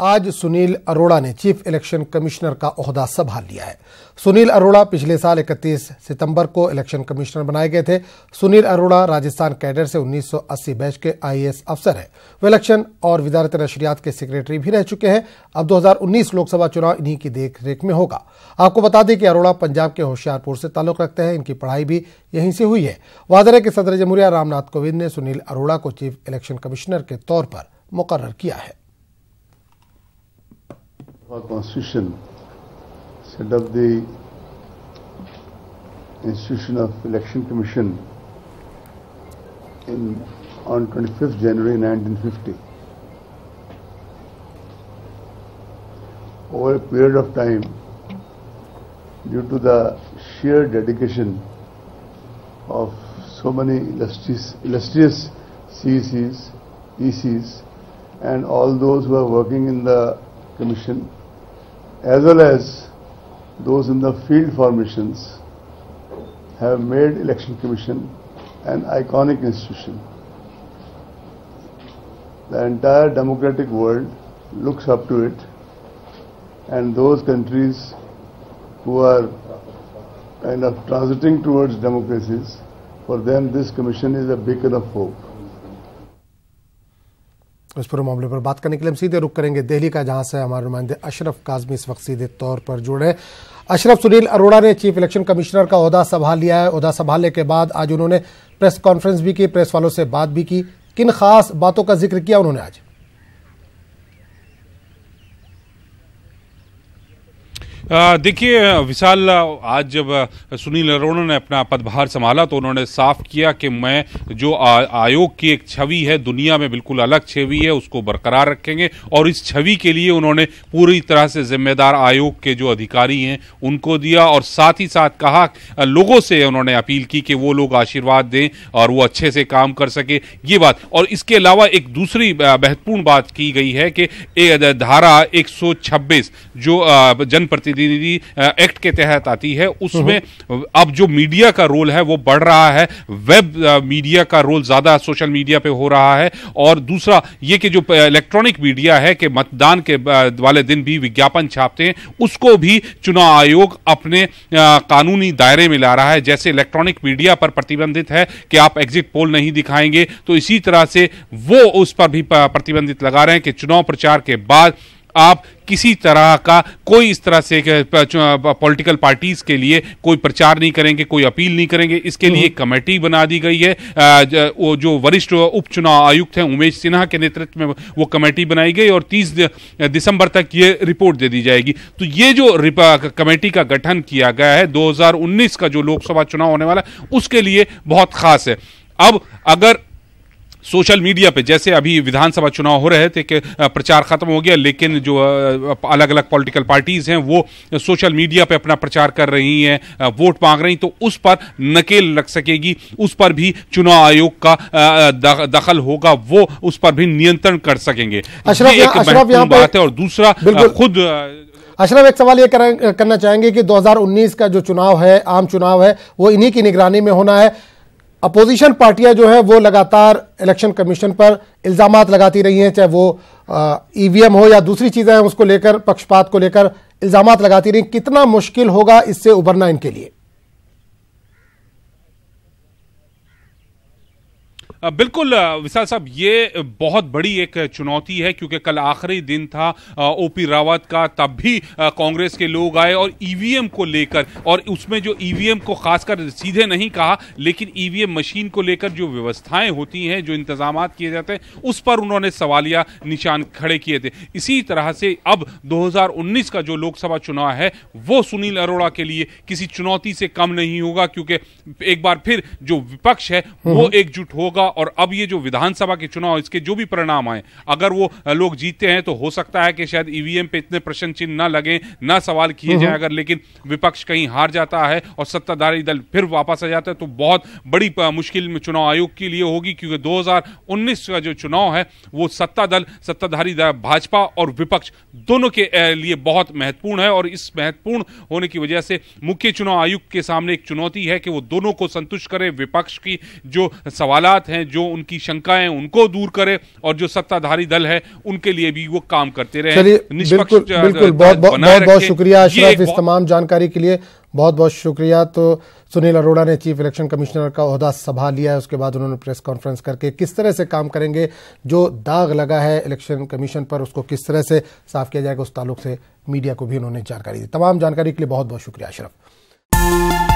आज सुनील अरोड़ा ने chief election commissioner का ओहदा संभाल लिया है। सुनील अरोड़ा पिछले साल 31 सितंबर को इलेक्शन कमिश्नर बनाए गए थे। सुनील अरोड़ा राजस्थान कैडर से 1980 बैच के आईएएस अफसर हैं। वे इलेक्शन और वजारत नशरियात के सेक्रेटरी भी रह चुके हैं। अब 2019 लोकसभा चुनाव इन्हीं की देखरेख में होगा। आपको बता दें कि अरोड़ा पंजाब के होशियारपुर से ताल्लुक रखते हैं। इनकी पढ़ाई भी यहीं से हुई है। वादे कि सदर जमहूरिया रामनाथ कोविंद ने सुनील अरोड़ा को चीफ इलेक्शन कमिश्नर के तौर पर मुकर्रर किया है। Our constitution set up the institution of election commission on 25th January 1950. Over a period of time, due to the sheer dedication of so many illustrious CECs, ECs, and all those who are working in the commission, as well as those in the field formations, have made election commission an iconic institution. The entire democratic world looks up to it, and those countries who are kind of transiting towards democracies, for them this commission is a beacon of hope. इस पूरे मामले पर बात करने के लिए हम सीधे रुक करेंगे दिल्ली का, जहां से हमारे नुमाइंदे अशरफ काज़मी इस वक्त सीधे तौर पर जुड़े। अशरफ, सुनील अरोड़ा ने चीफ इलेक्शन कमिश्नर का ओहदा संभाल लिया है। ओहदा संभालने के बाद आज उन्होंने प्रेस कॉन्फ्रेंस भी की, प्रेस वालों से बात भी की। किन खास बातों का जिक्र किया उन्होंने आज? देखिए विशाल, आज जब सुनील अरोड़ा ने अपना पदभार संभाला तो उन्होंने साफ किया कि मैं जो आयोग की एक छवि है, दुनिया में बिल्कुल अलग छवि है, उसको बरकरार रखेंगे। और इस छवि के लिए उन्होंने पूरी तरह से जिम्मेदार आयोग के जो अधिकारी हैं उनको दिया, और साथ ही साथ कहा, लोगों से उन्होंने अपील की कि वो लोग आशीर्वाद दें और वो अच्छे से काम कर सके, ये बात। और इसके अलावा एक दूसरी महत्वपूर्ण बात की गई है कि धारा 126 जो जनप्रतिनिधि एक्ट के तहत आती है, उसमें अब जो मीडिया का रोल है वो बढ़ रहा है। वेब मीडिया का रोल ज्यादा सोशल मीडिया पे हो रहा है। और दूसरा ये कि जो इलेक्ट्रॉनिक मीडिया है कि मतदान के वाले दिन भी विज्ञापन छापते हैं, उसको भी चुनाव आयोग अपने कानूनी दायरे में ला रहा है। जैसे इलेक्ट्रॉनिक मीडिया पर प्रतिबंधित है कि आप एग्जिट पोल नहीं दिखाएंगे, तो इसी तरह से वो उस पर भी प्रतिबंधित लगा रहे हैं कि चुनाव प्रचार के बाद आप किसी तरह का कोई इस तरह से पॉलिटिकल पार्टीज के लिए कोई प्रचार नहीं करेंगे, कोई अपील नहीं करेंगे। इसके लिए एक कमेटी बना दी गई है। वो जो वरिष्ठ उपचुनाव आयुक्त हैं उमेश सिन्हा के नेतृत्व में वो कमेटी बनाई गई और 30 दिसंबर तक ये रिपोर्ट दे दी जाएगी। तो ये जो कमेटी का गठन किया गया है 2019 का जो लोकसभा चुनाव होने वाला है उसके लिए बहुत खास है। अब अगर सोशल मीडिया पे, जैसे अभी विधानसभा चुनाव हो रहे थे कि प्रचार खत्म हो गया, लेकिन जो अलग अलग पॉलिटिकल पार्टीज हैं वो सोशल मीडिया पे अपना प्रचार कर रही हैं, वोट मांग रही, तो उस पर नकेल लग सकेगी। उस पर भी चुनाव आयोग का दखल होगा, वो उस पर भी नियंत्रण कर सकेंगे। अशरफ बात है। और दूसरा खुद अशरफ, एक सवाल ये करना चाहेंगे कि 2019 का जो चुनाव है, आम चुनाव है, वो इन्हीं की निगरानी में होना है। अपोजिशन पार्टियां जो है वो लगातार इलेक्शन कमीशन पर इल्जामात लगाती रही हैं, चाहे वो ईवीएम हो या दूसरी चीजें हैं, उसको लेकर, पक्षपात को लेकर इल्जामात लगाती रही। कितना मुश्किल होगा इससे उबरना इनके लिए? बिल्कुल विशाल साहब, ये बहुत बड़ी एक चुनौती है, क्योंकि कल आखिरी दिन था ओपी रावत का, तब भी कांग्रेस के लोग आए और ईवीएम को लेकर, और उसमें जो ईवीएम को खासकर सीधे नहीं कहा, लेकिन ईवीएम मशीन को लेकर जो व्यवस्थाएं होती हैं, जो इंतजाम किए जाते हैं, उस पर उन्होंने सवालिया निशान खड़े किए थे। इसी तरह से अब 2019 का जो लोकसभा चुनाव है वो सुनील अरोड़ा के लिए किसी चुनौती से कम नहीं होगा, क्योंकि एक बार फिर जो विपक्ष है वो एकजुट होगा। और अब ये जो विधानसभा के चुनाव, इसके जो भी परिणाम आए, अगर वो लोग जीतते हैं तो हो सकता है कि शायद ईवीएम पे इतने प्रश्न चिन्ह ना लगे, ना सवाल किए जाए। अगर लेकिन विपक्ष कहीं हार जाता है और सत्ताधारी दल फिर वापस आ जाता है तो बहुत बड़ी मुश्किल में चुनाव आयोग के लिए होगी, क्योंकि 2019 का जो चुनाव है वो सत्ताधारी दल भाजपा और विपक्ष दोनों के लिए बहुत महत्वपूर्ण है। और इस महत्वपूर्ण होने की वजह से मुख्य चुनाव आयुक्त के सामने एक चुनौती है कि वो दोनों को संतुष्ट करे। विपक्ष की जो सवालात हैं, हैं, जो उनकी शंकाएं उनको दूर करे और जो सत्ताधारी दल है उनके लिए भी वो काम करते रहे। चलिए, बिल्कुल बहुत शुक्रिया अशरफ इस तमाम जानकारी के लिए, बहुत बहुत शुक्रिया। तो सुनील अरोड़ा ने चीफ इलेक्शन कमिश्नर का ओहदा संभाल लिया है, उसके बाद उन्होंने प्रेस कॉन्फ्रेंस करके किस तरह से काम करेंगे, जो दाग लगा है इलेक्शन कमीशन पर उसको किस तरह से साफ किया जाएगा, उस ताल्लुक से मीडिया को भी उन्होंने जानकारी दी। तमाम जानकारी के लिए बहुत बहुत शुक्रिया अशरफ।